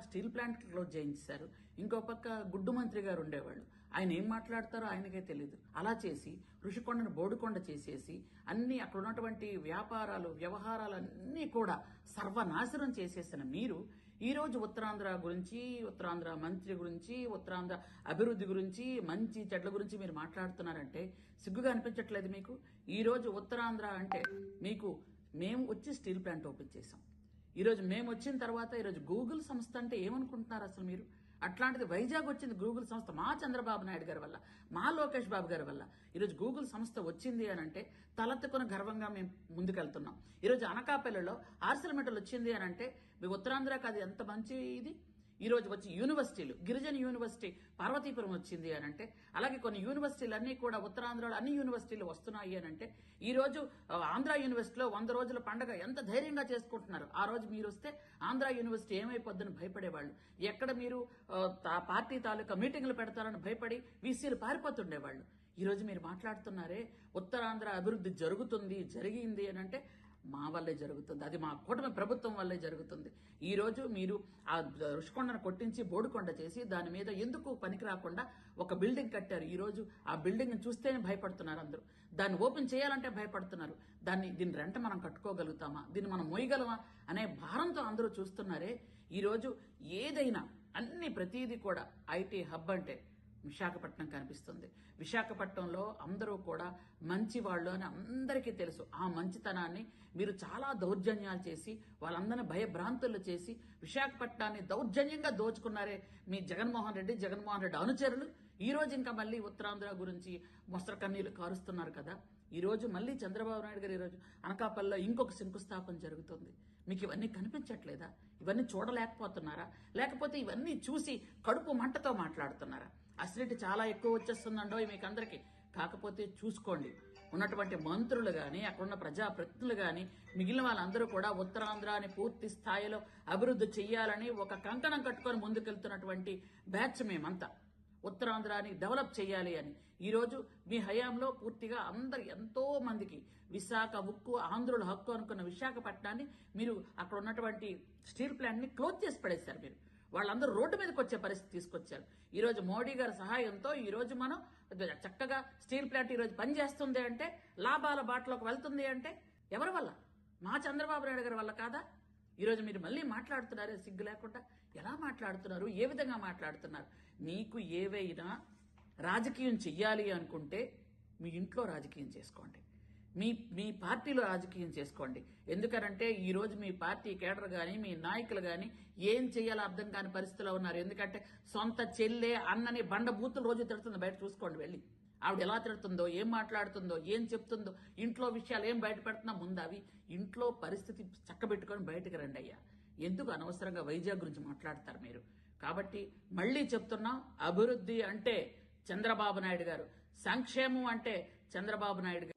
Steel plant close చేయించారు, ఇంకో పక్క గుడ్డు మంత్రి గారు ఉండేవాళ్ళు. ఆయన ఏం మాట్లాడతారో ఆయనకే తెలియదు. అలా చేసి ఋషికొండను బోడుకొండ చేసేసి అన్ని అక్కడ ఉన్నటువంటి వ్యాపారాలు వ్యవహారాలన్నీ కూడా సర్వనాశనం చేసేసిన మీరు ఈ రోజు ఉత్తరాంధ్ర గురించి, ఉత్తరాంధ్ర మంత్రి గురించి, ఉత్తరాంధ్ర అభివృద్ధి గురించి, మంచి చెడ్ల గురించి మీరు మాట్లాడుతున్నారంటే సిగ్గుగా అనిపించట్లేదు మీకు? ఈ రోజు ఉత్తరాంధ్ర అంటే మీకు మేము వచ్చి స్టీల్ ప్లాంట్ ఓపెన్ చేసాం. ఈరోజు మేము వచ్చిన తర్వాత ఈరోజు గూగుల్ సంస్థ అంటే ఏమనుకుంటున్నారు అసలు మీరు? అట్లాంటిది వైజాగ్ వచ్చింది గూగుల్ సంస్థ మా చంద్రబాబు నాయుడు గారి వల్ల, మా లోకేష్ బాబు గారి వల్ల ఈరోజు గూగుల్ సంస్థ వచ్చింది అని అంటే తలెత్తుకుని గర్వంగా మేము ముందుకెళ్తున్నాం. ఈరోజు అనకాపల్లిలో ఆర్సిలమెటల్ వచ్చింది అని అంటే మీ ఉత్తరాంధ్రకి అది ఎంత మంచి ఇది. ఈ రోజు వచ్చి యూనివర్సిటీలు, గిరిజన యూనివర్సిటీ పార్వతీపురం వచ్చింది అని అంటే, అలాగే కొన్ని యూనివర్సిటీలు అన్ని కూడా ఉత్తరాంధ్రలో అన్ని యూనివర్సిటీలు వస్తున్నాయి అని అంటే, ఈ రోజు ఆంధ్ర యూనివర్సిటీలో 100 రోజుల పండుగ ఎంత ధైర్యంగా చేసుకుంటున్నారు. ఆ రోజు మీరు వస్తే ఆంధ్ర యూనివర్సిటీ ఏమైపోద్దని భయపడేవాళ్ళు. ఎక్కడ మీరు పార్టీ తాలూకా మీటింగ్లు పెడతారని భయపడి వీసీలు పారిపోతుండేవాళ్ళు. ఈ రోజు మీరు మాట్లాడుతున్నారే ఉత్తరాంధ్ర అభివృద్ధి జరిగింది అని అంటే మా వల్లే జరుగుతుంది. అది మా కూటమి ప్రభుత్వం వల్లే జరుగుతుంది. ఈ రోజు మీరు ఆ ఋషికొండను కొట్టించి బోడుకొండ చేసి దాని మీద ఎందుకు పనికి రాకుండా ఒక బిల్డింగ్ కట్టారు. ఈ రోజు ఆ బిల్డింగ్ చూస్తేనే భయపడుతున్నారు అందరూ. దాన్ని ఓపెన్ చేయాలంటే భయపడుతున్నారు. దీని రెంట మనం కట్టుకోగలుగుతామా, దీన్ని మనం మోయగలమా అనే భారంతో అందరూ చూస్తున్నారే. ఈ రోజు ఏదైనా ప్రతిదీ కూడా ఐటీ హబ్ అంటే విశాఖపట్నం కనిపిస్తుంది. విశాఖపట్నంలో అందరూ కూడా మంచి వాళ్ళు అని అందరికీ తెలుసు. ఆ మంచితనాన్ని మీరు చాలా దౌర్జన్యాలు చేసి వాళ్ళందరినీ భయభ్రాంతులు చేసి విశాఖపట్నాన్ని దౌర్జన్యంగా దోచుకున్నారే మీ జగన్మోహన్ రెడ్డి అనుచరులు. ఈ రోజు ఇంకా మళ్ళీ ఉత్తరాంధ్ర గురించి మొసర కన్నీళ్లు కారుస్తున్నారు కదా. ఈ రోజు మళ్ళీ చంద్రబాబు నాయుడు గారు ఈ రోజు అనకాపల్లిలో ఇంకొక శంకుస్థాపన జరుగుతుంది. మీకు ఇవన్నీ కనిపించట్లేదా? ఇవన్నీ చూడలేకపోతున్నారా? లేకపోతే ఇవన్నీ చూసి కడుపు మంటతో మాట్లాడుతున్నారా? అసిడిటీ చాలా ఎక్కువ వచ్చేస్తుందండో మీకు అందరికీ. కాకపోతే చూసుకోండి, ఉన్నటువంటి మంత్రులు గాని అక్కడున్న ప్రజాప్రతినిధులు గాని మిగిలిన వాళ్ళందరూ కూడా ఉత్తరాంధ్రాని పూర్తి స్థాయిలో అభివృద్ధి చెయ్యాలని ఒక కంకణం కట్టుకొని ముందుకెళ్తున్నటువంటి బ్యాచ్ మేమంతా. ఉత్తరాంధ్రాని డెవలప్ చేయాలి అని ఈ రోజు మీ హయాంలో పూర్తిగా ఎంతో మందికి విశాఖ ఉక్కు, ఆంధ్రుల హక్కు అనుకున్న విశాఖపట్నాన్ని మీరు అక్కడ ఉన్నటువంటి స్టీల్ ప్లాంట్ ని క్లోజ్ చేసి పడేశారు. మీరు వాళ్ళందరూ రోడ్డు మీదకి వచ్చే పరిస్థితి తీసుకొచ్చారు. ఈ రోజు మోడీ గారి సహాయంతో ఈ రోజు మనం చక్కగా స్టీల్ ప్లాంట్ ఈ రోజు పనిచేస్తుంది అంటే, లాభాల బాటలోకి వెళ్తుంది అంటే ఎవరి వల్ల? మా చంద్రబాబు నాయుడు గారి వల్ల కాదా? ఈరోజు మీరు మళ్ళీ మాట్లాడుతున్నారే సిగ్గు లేకుండా. ఎలా మాట్లాడుతున్నారు? ఏ విధంగా మాట్లాడుతున్నారు? మీకు ఏవైనా రాజకీయం చెయ్యాలి అనుకుంటే మీ ఇంట్లో రాజకీయం చేసుకోండి, మీ పార్టీలో రాజకీయం చేసుకోండి. ఎందుకనంటే ఈ రోజు మీ పార్టీ కేడర్ గాని మీ నాయకులు గాని ఏం చేయాలో అర్థం కాని పరిస్థితిలో ఉన్నారు. ఎందుకంటే సొంత చెల్లె అన్నని బండబూతులు రోజు తిడుతుంది. బయట చూసుకోండి వెళ్ళి. ఆవిడ ఎలా తిడుతుందో, ఏం మాట్లాడుతుందో, ఏం చెప్తుందో, ఇంట్లో విషయాలు ఏం బయట పెడుతున్నా ముందు అవి ఇంట్లో పరిస్థితి చక్కబెట్టుకొని బయటకు రండి అయ్యా. ఎందుకు అనవసరంగా వైజాగ్ గురించి మాట్లాడతారు మీరు? కాబట్టి మళ్లీ చెప్తున్నాం, అభివృద్ధి అంటే చంద్రబాబు నాయుడు గారు, సంక్షేమం అంటే చంద్రబాబు నాయుడు గారు.